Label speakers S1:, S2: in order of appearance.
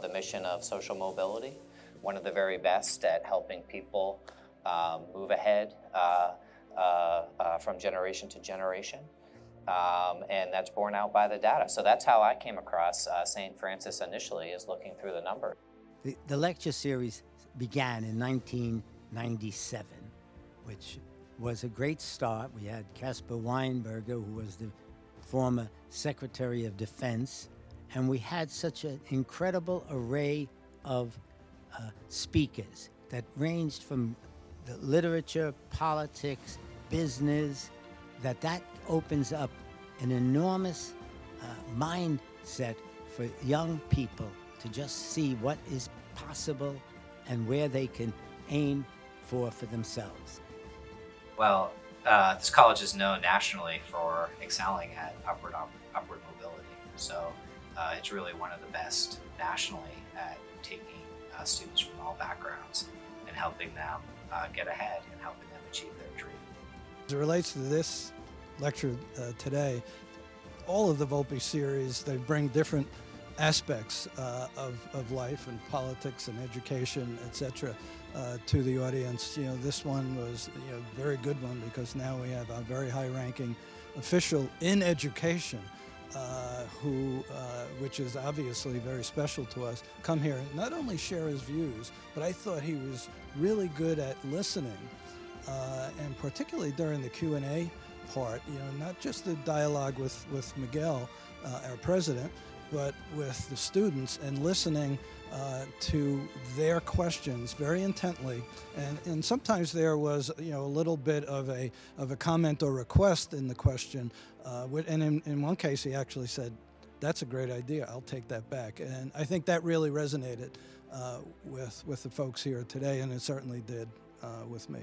S1: the mission of social mobility, one of the very best at helping people move ahead from generation to generation. And that's borne out by the data. So that's how I came across St. Francis initially, is looking through the numbers.
S2: The lecture series began in 1997, which was a great start. We had Caspar Weinberger, who was the former Secretary of Defense, and we had such an incredible array of speakers that ranged from the literature, politics, business, that opens up an enormous mindset for young people to just see what is possible and where they can aim for themselves.
S1: Well, this college is known nationally for excelling at upward mobility. So it's really one of the best nationally at taking students from all backgrounds and helping them get ahead and helping them achieve their dream.
S3: As it relates to this lecture today, all of the Volpe series, they bring different aspects of life and politics and education, etc., to the audience. You know, this one was a very good one because now we have a very high-ranking official in education which is obviously very special to us, come here and not only share his views, but I thought he was really good at listening, and particularly during the Q&A part, not just the dialogue with Miguel, our president, but with the students and listening to their questions very intently. And sometimes there was a little bit of a comment or request in the question, and in one case he actually said, "That's a great idea, I'll take that back." And I think that really resonated with the folks here today, and it certainly did with me.